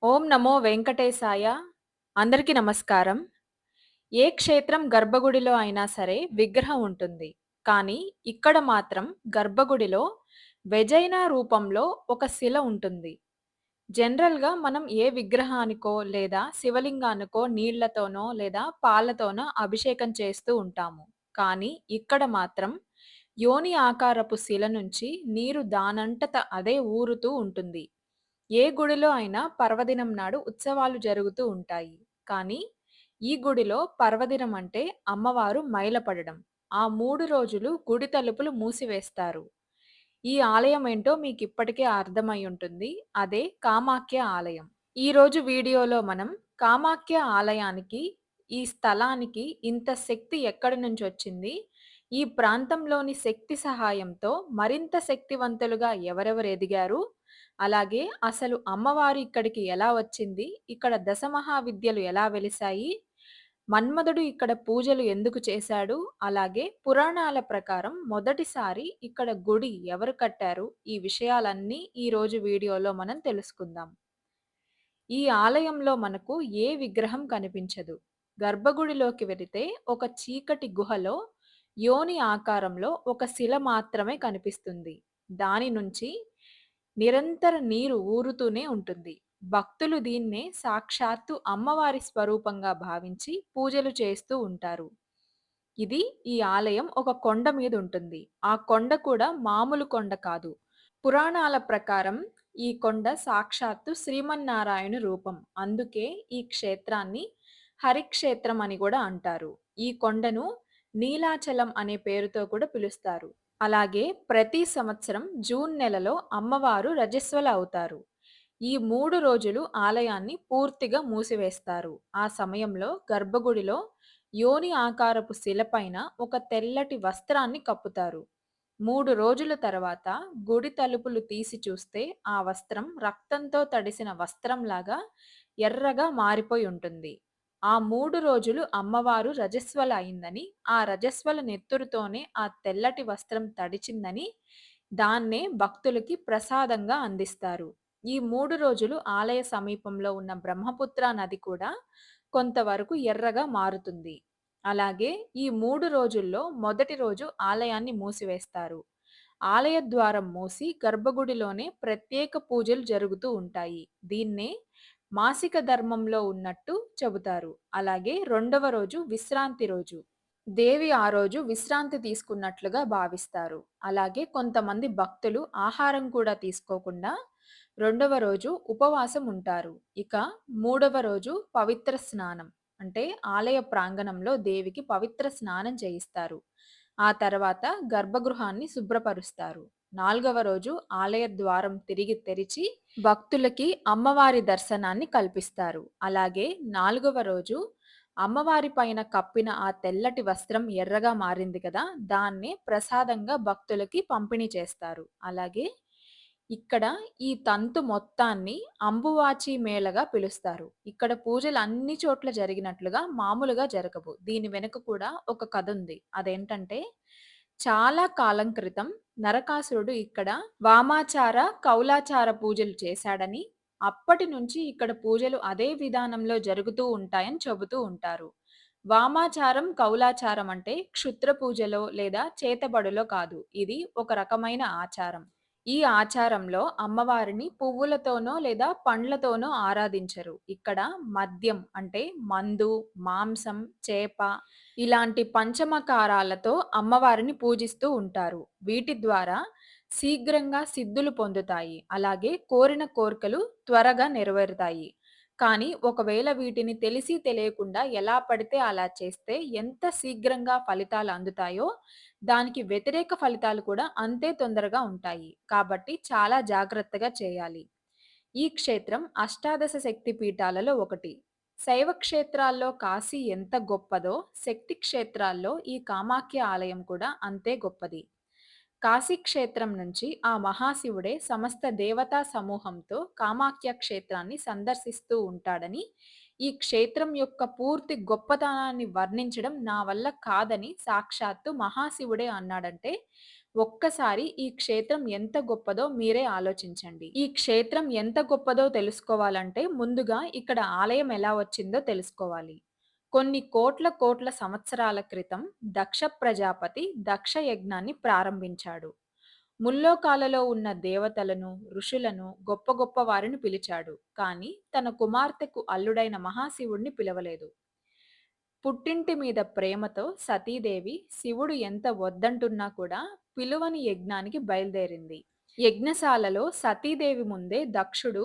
ఓం నమో వెంకటేశాయ. అందరికీ నమస్కారం. ఏ క్షేత్రం గర్భగుడిలో అయినా సరే విగ్రహం ఉంటుంది. కానీ ఇక్కడ మాత్రం గర్భగుడిలో వెజైనా రూపంలో ఒక శిల ఉంటుంది. జనరల్‌గా మనం ఏ విగ్రహానికో లేదా శివలింగానికో నీళ్లతోనో లేదా పాలతోనో అభిషేకం చేస్తూ ఉంటాము. కానీ ఇక్కడ మాత్రం యోని ఆకారపు శిల నుంచి నీరు దానంతట అదే ఊరుతూ ఉంటుంది. ఏ గుడిలో అయినా పర్వదినం నాడు ఉత్సవాలు జరుగుతూ ఉంటాయి. కానీ ఈ గుడిలో పర్వదినం అంటే అమ్మవారు మైలపడడం. ఆ 3 రోజులు గుడి తలుపులు మూసివేస్తారు. ఈ ఆలయం ఏంటో మీకిప్పటికే అర్థమై ఉంటుంది. అదే కామాఖ్య ఆలయం. ఈరోజు వీడియోలో మనం కామాఖ్య ఆలయానికి, ఈ స్థలానికి ఇంత శక్తి ఎక్కడి నుంచొచ్చింది? ఈ ప్రాంతంలోని శక్తి సహాయంతో మరింత శక్తివంతులుగా ఎవరెవరు ఎదిగారు? అలాగే అసలు అమ్మవారు ఇక్కడికి ఎలా వచ్చింది? ఇక్కడ దశమహావిద్యలు ఎలా వెలిసాయి? మన్మధుడు ఇక్కడ పూజలు ఎందుకు చేశాడు? అలాగే పురాణాల ప్రకారం మొదటిసారి ఇక్కడ గుడి ఎవరు కట్టారు? ఈ విషయాలన్నీ ఈరోజు వీడియోలో మనం తెలుసుకుందాం. ఈ ఆలయంలో మనకు ఏ విగ్రహం కనిపించదు. గర్భగుడిలోకి వెళితే ఒక చీకటి గుహలో యోని ఆకారంలో ఒక శిల మాత్రమే కనిపిస్తుంది. దాని నుంచి నిరంతర నీరు ఊరుతూనే ఉంటుంది. భక్తులు దీన్నే సాక్షాత్తు అమ్మవారి స్వరూపంగా భావించి పూజలు చేస్తూ ఉంటారు. ఇది ఈ ఆలయం ఒక కొండ మీద ఉంటుంది. ఆ కొండ కూడా మామూలు కొండ కాదు. పురాణాల ప్రకారం ఈ కొండ సాక్షాత్తు శ్రీమన్నారాయణ రూపం. అందుకే ఈ క్షేత్రాన్ని హరిక్షేత్రం అని కూడా అంటారు. ఈ కొండను నీలాచలం అనే పేరుతో కూడా పిలుస్తారు. అలాగే ప్రతి సంవత్సరం జూన్ నెలలో అమ్మవారు రజస్వల అవుతారు. ఈ 3 రోజులు ఆలయాన్ని పూర్తిగా మూసివేస్తారు. ఆ సమయంలో గర్భగుడిలో యోని ఆకారపు శిలపైన ఒక తెల్లటి వస్త్రాన్ని కప్పుతారు. 3 రోజుల తర్వాత గుడి తలుపులు తీసి చూస్తే ఆ వస్త్రం రక్తంతో తడిసిన వస్త్రంలాగా ఎర్రగా మారిపోయి ఉంటుంది. ఆ 3 రోజులు అమ్మవారు రజస్వల అయిందని, ఆ రజస్వల నెత్తురుతోనే ఆ తెల్లటి వస్త్రం తడిచిందని, దాన్నే భక్తులకి ప్రసాదంగా అందిస్తారు. ఈ 3 రోజులు ఆలయ సమీపంలో ఉన్న బ్రహ్మపుత్ర నది కూడా కొంతవరకు ఎర్రగా మారుతుంది. అలాగే ఈ 3 రోజుల్లో మొదటి రోజు ఆలయాన్ని మూసివేస్తారు. ఆలయ ద్వారం మూసి గర్భగుడిలోనే ప్రత్యేక పూజలు జరుగుతూ ఉంటాయి. దీన్నే మాసిక ధర్మంలో ఉన్నట్టు చెబుతారు. అలాగే రెండవ రోజు విశ్రాంతి రోజు. దేవి ఆ రోజు విశ్రాంతి తీసుకున్నట్లుగా భావిస్తారు. అలాగే కొంతమంది భక్తులు ఆహారం కూడా తీసుకోకుండా రెండవ రోజు ఉపవాసం ఉంటారు. ఇక మూడవ రోజు పవిత్ర స్నానం. అంటే ఆలయ ప్రాంగణంలో దేవికి పవిత్ర స్నానం చేయిస్తారు. ఆ తర్వాత గర్భగృహాన్ని శుభ్రపరుస్తారు. నాలుగవ రోజు ఆలయ ద్వారం తిరిగి తెరిచి భక్తులకి అమ్మవారి దర్శనాన్ని కల్పిస్తారు. అలాగే నాలుగవ రోజు అమ్మవారి పైన కప్పిన ఆ తెల్లటి వస్త్రం ఎర్రగా మారింది కదా! దాన్నే ప్రసాదంగా భక్తులకి పంపిణీ చేస్తారు. అలాగే ఇక్కడ ఈ తంతు మొత్తాన్ని అంబువాచి మేళగా పిలుస్తారు. ఇక్కడ పూజలు అన్ని చోట్ల జరిగినట్లుగా మామూలుగా జరగవు. దీని వెనుక కూడా ఒక కథ ఉంది. అదేంటంటే చాలా కాలం క్రితం నరకాసురుడు ఇక్కడ వామాచార, కౌలాచార పూజలు చేశాడని, అప్పటి నుంచి ఇక్కడ పూజలు అదే విధానంలో జరుగుతూ ఉంటాయని చెబుతూ ఉంటారు. వామాచారం, కౌలాచారం అంటే క్షుద్ర పూజలో లేదా చేతబడులో కాదు. ఇది ఒక రకమైన ఆచారం. ఈ ఆచారంలో అమ్మవారిని పువ్వులతోనో లేదా పండ్లతోనో ఆరాధించరు. ఇక్కడ మద్యం అంటే మందు, మాంసం, చేప ఇలాంటి పంచమకారాలతో అమ్మవారిని పూజిస్తూ ఉంటారు. వీటి ద్వారా శీఘ్రంగా సిద్ధులు పొందుతాయి. అలాగే కోరిన కోర్కెలు త్వరగా నెరవేరుతాయి. కానీ ఒకవేళ వీటిని తెలిసి తెలియకుండా ఎలా పడితే అలా చేస్తే ఎంత శీఘ్రంగా ఫలితాలు అందుతాయో, దానికి వ్యతిరేక ఫలితాలు కూడా అంతే తొందరగా ఉంటాయి. కాబట్టి చాలా జాగ్రత్తగా చేయాలి. ఈ క్షేత్రం అష్టాదశ శక్తి పీఠాలలో ఒకటి. శైవ క్షేత్రాల్లో కాశీ ఎంత గొప్పదో, శక్తి క్షేత్రాల్లో ఈ కామాఖ్య ఆలయం కూడా అంతే గొప్పది. కాశీ క్షేత్రం నుంచి ఆ మహాశివుడే సమస్త దేవతా సమూహంతో కామాఖ్య క్షేత్రాన్ని సందర్శిస్తూ ఉంటాడని, ఈ క్షేత్రం యొక్క పూర్తి గొప్పతనాన్ని వర్ణించడం నా వల్ల కాదని సాక్షాత్తు మహాశివుడే అన్నాడంటే ఒక్కసారి ఈ క్షేత్రం ఎంత గొప్పదో మీరే ఆలోచించండి. ఈ క్షేత్రం ఎంత గొప్పదో తెలుసుకోవాలంటే ముందుగా ఇక్కడ ఆలయం ఎలా వచ్చిందో తెలుసుకోవాలి. కొన్ని కోట్ల కోట్ల సంవత్సరాల క్రితం దక్ష ప్రజాపతి దక్ష యజ్ఞాన్ని ప్రారంభించాడు. ముల్లోకాలలో ఉన్న దేవతలను, ఋషులను, గొప్ప గొప్ప వారిని పిలిచాడు. కానీ తన కుమార్తెకు అల్లుడైన మహాశివుడిని పిలవలేదు. పుట్టింటి మీద ప్రేమతో సతీదేవి శివుడు ఎంత వద్దంటున్నా కూడా పిలువని యజ్ఞానికి బయలుదేరింది. యజ్ఞశాలలో సతీదేవి ముందే దక్షుడు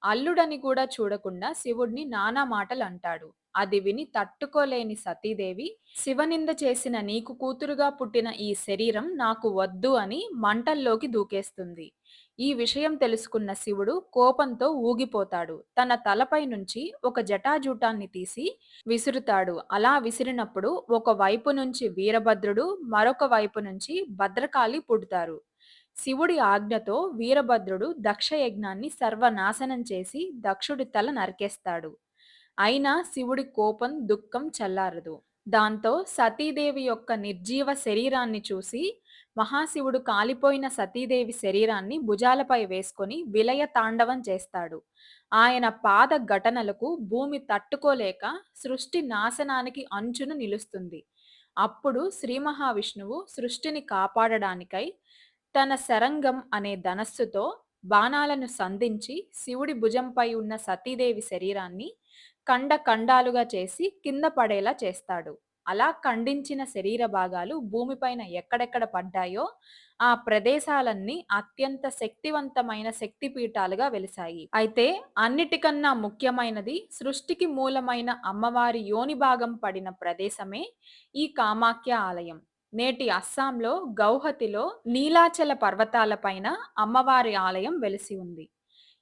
అల్లుడని కూడా చూడకుండా శివుడిని నానా మాటలు అంటాడు. అది విని తట్టుకోలేని సతీదేవి, శివనింద చేసిన నీకు కూతురుగా పుట్టిన ఈ శరీరం నాకు వద్దు అని మంటల్లోకి దూకేస్తుంది. ఈ విషయం తెలుసుకున్న శివుడు కోపంతో ఊగిపోతాడు. తన తలపై నుంచి ఒక జటాజూటాన్ని తీసి విసురుతాడు. అలా విసిరినప్పుడు ఒక వైపు నుంచి వీరభద్రుడు, మరొక వైపు నుంచి భద్రకాళి పుడతారు. శివుడి ఆజ్ఞతో వీరభద్రుడు దక్షయజ్ఞాన్ని సర్వనాశనం చేసి దక్షుడి తల నరికేస్తాడు. అయినా శివుడి కోపం, దుఃఖం చల్లారదు. దాంతో సతీదేవి యొక్క నిర్జీవ శరీరాన్ని చూసి మహాశివుడు కాలిపోయిన సతీదేవి శరీరాన్ని భుజాలపై వేసుకొని విలయ తాండవం చేస్తాడు. ఆయన పాద ఘటనలకు భూమి తట్టుకోలేక సృష్టి నాశనానికి అంచున నిలుస్తుంది. అప్పుడు శ్రీ మహావిష్ణువు సృష్టిని కాపాడడానికై తన శరంగం అనే ధనస్సుతో బాణాలను సంధించి శివుడి భుజంపై ఉన్న సతీదేవి శరీరాన్ని ఖండ ఖండాలుగా చేసి కింద పడేలా చేస్తాడు. అలా ఖండించిన శరీర భాగాలు భూమిపైన ఎక్కడెక్కడ పడ్డాయో ఆ ప్రదేశాలన్నీ అత్యంత శక్తివంతమైన శక్తిపీఠాలుగా వెలిశాయి. అయితే అన్నిటికన్నా ముఖ్యమైనది సృష్టికి మూలమైన అమ్మవారి యోని భాగం పడిన ప్రదేశమే ఈ కామాఖ్య ఆలయం. నేటి అస్సాంలో గౌహతిలో నీలాచల పర్వతాలపైన అమ్మవారి ఆలయం వెలిసి ఉంది.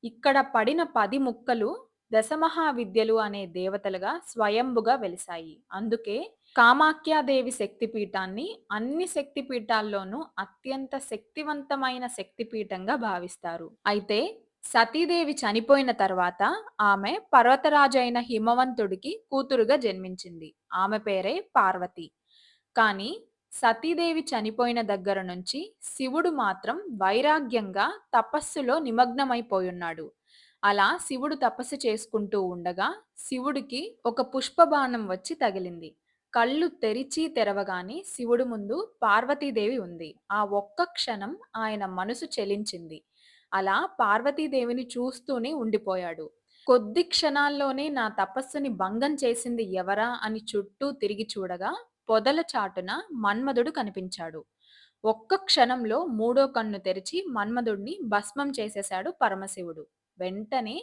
ఇక్కడ పడిన 10 ముక్కలు దశమహావిద్యలు అనే దేవతలుగా స్వయంభుగా వెలిశాయి. అందుకే కామాఖ్యాదేవి శక్తిపీఠాన్ని అన్ని శక్తిపీఠాల్లోనూ అత్యంత శక్తివంతమైన శక్తిపీఠంగా భావిస్తారు. అయితే సతీదేవి చనిపోయిన తర్వాత ఆమె పర్వతరాజు అయిన హిమవంతుడికి కూతురుగా జన్మించింది. ఆమె పేరే పార్వతి. కానీ సతీదేవి చనిపోయిన దగ్గర నుంచి శివుడు మాత్రం వైరాగ్యంగా తపస్సులో నిమగ్నమైపోయున్నాడు. అలా శివుడు తపస్సు చేసుకుంటూ ఉండగా శివుడికి ఒక పుష్పబాణం వచ్చి తగిలింది. కళ్ళు తెరిచి తెరవగానే శివుడు ముందు పార్వతీదేవి ఉంది. ఆ ఒక్క క్షణం ఆయన మనసు చెలించింది. అలా పార్వతీదేవిని చూస్తూనే ఉండిపోయాడు. కొద్ది క్షణాల్లోనే నా తపస్సుని భంగం చేసింది ఎవరా అని చుట్టూ తిరిగి చూడగా పొదల చాటున మన్మధుడు కనిపించాడు. ఒక్క క్షణంలో మూడో కన్ను తెరిచి మన్మధుడిని భస్మం చేసేశాడు పరమశివుడు. వెంటనే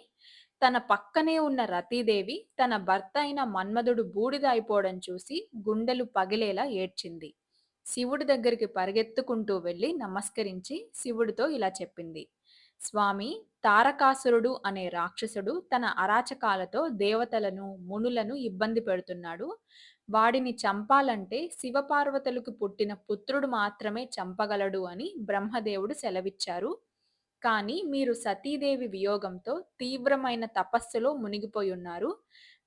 తన పక్కనే ఉన్న రతీదేవి తన భర్త అయిన మన్మధుడు బూడిద అయిపోవడం చూసి గుండెలు పగిలేలా ఏడ్చింది. శివుడి దగ్గరికి పరిగెత్తుకుంటూ వెళ్ళి నమస్కరించి శివుడితో ఇలా చెప్పింది: స్వామి, తారకాసురుడు అనే రాక్షసుడు తన అరాచకాలతో దేవతలను, మునులను ఇబ్బంది పెడుతున్నాడు. వాడిని చంపాలంటే శివపార్వతులకు పుట్టిన పుత్రుడు మాత్రమే చంపగలడు అని బ్రహ్మదేవుడు సెలవిచ్చారు. కానీ మీరు సతీదేవి వియోగంతో తీవ్రమైన తపస్సులో మునిగిపోయున్నారు.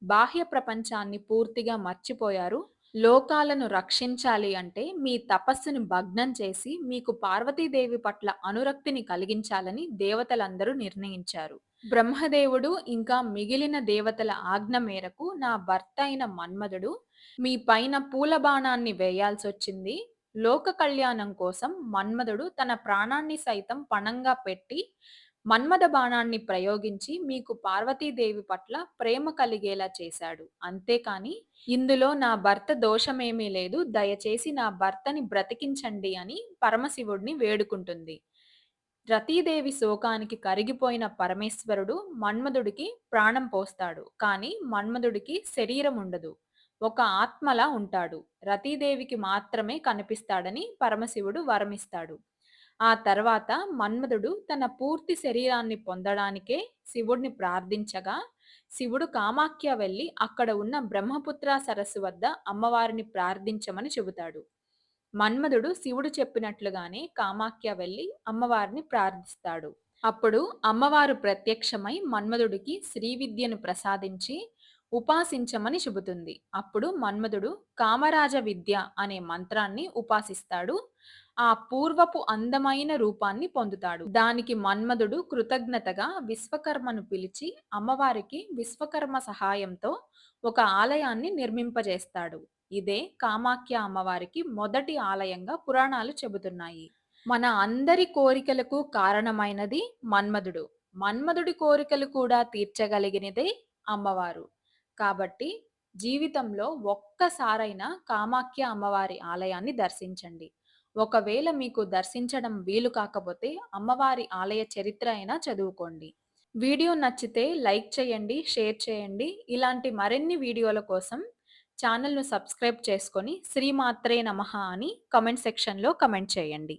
బాహ్య ప్రపంచాన్ని పూర్తిగా మర్చిపోయారు. లోకాలను రక్షించాలి అంటే మీ తపస్సుని భగ్నం చేసి మీకు పార్వతీదేవి పట్ల అనురక్తిని కలిగించాలని దేవతలందరూ నిర్ణయించారు. బ్రహ్మదేవుడు ఇంకా మిగిలిన దేవతల ఆజ్ఞ మేరకు నా భర్త అయిన మన్మధుడు మీ పైన పూలబాణాన్ని వేయాల్సొచ్చింది. లోక కళ్యాణం కోసం మన్మధుడు తన ప్రాణాన్ని సైతం పణంగా పెట్టి మన్మథ బాణాన్ని ప్రయోగించి మీకు పార్వతీదేవి పట్ల ప్రేమ కలిగేలా చేశాడు. అంతేకాని ఇందులో నా భర్త దోషమేమీ లేదు, దయచేసి నా భర్తని బ్రతికించండి అని పరమశివుడిని వేడుకుంటుంది. రతీదేవి శోకానికి కరిగిపోయిన పరమేశ్వరుడు మన్మధుడికి ప్రాణం పోస్తాడు. కానీ మన్మధుడికి శరీరం ఉండదు. ఒక ఆత్మలా ఉంటాడు. రతీదేవికి మాత్రమే కనిపిస్తాడని పరమశివుడు వరమిస్తాడు. ఆ తర్వాత మన్మధుడు తన పూర్తి శరీరాన్ని పొందడానికే శివుడిని ప్రార్థించగా శివుడు కామాఖ్య వెళ్ళి అక్కడ ఉన్న బ్రహ్మపుత్ర సరస్సు వద్ద అమ్మవారిని ప్రార్థించమని చెబుతాడు. మన్మధుడు శివుడు చెప్పినట్లుగానే కామాఖ్య వెళ్ళి అమ్మవారిని ప్రార్థిస్తాడు. అప్పుడు అమ్మవారు ప్రత్యక్షమై మన్మధుడికి శ్రీవిద్యను ప్రసాదించి ఉపాసించమని చెబుతుంది. అప్పుడు మన్మధుడు కామరాజ విద్య అనే మంత్రాన్ని ఉపాసిస్తాడు. ఆ పూర్వపు అందమైన రూపాన్ని పొందుతాడు. దానికి మన్మధుడు కృతజ్ఞతగా విశ్వకర్మను పిలిచి అమ్మవారికి విశ్వకర్మ సహాయంతో ఒక ఆలయాన్ని నిర్మింపజేస్తాడు. ఇదే కామాఖ్య అమ్మవారికి మొదటి ఆలయంగా పురాణాలు చెబుతున్నాయి. మన అందరి కోరికలకు కారణమైనది మన్మధుడు. మన్మధుడి కోరికలు కూడా తీర్చగలిగినదే అమ్మవారు. కాబట్టి జీవితంలో ఒక్కసారైనా కామాఖ్య అమ్మవారి ఆలయాన్ని దర్శించండి. ఒకవేళ మీకు దర్శించడం వీలు కాకపోతే అమ్మవారి ఆలయ చరిత్ర అయినా చదువుకోండి. వీడియో నచ్చితే లైక్ చేయండి, షేర్ చేయండి. ఇలాంటి మరిన్ని వీడియోల కోసం ఛానల్‌ను సబ్స్క్రైబ్ చేసుకొని శ్రీమాత్రే నమః అని కామెంట్ సెక్షన్‌లో కామెంట్ చేయండి.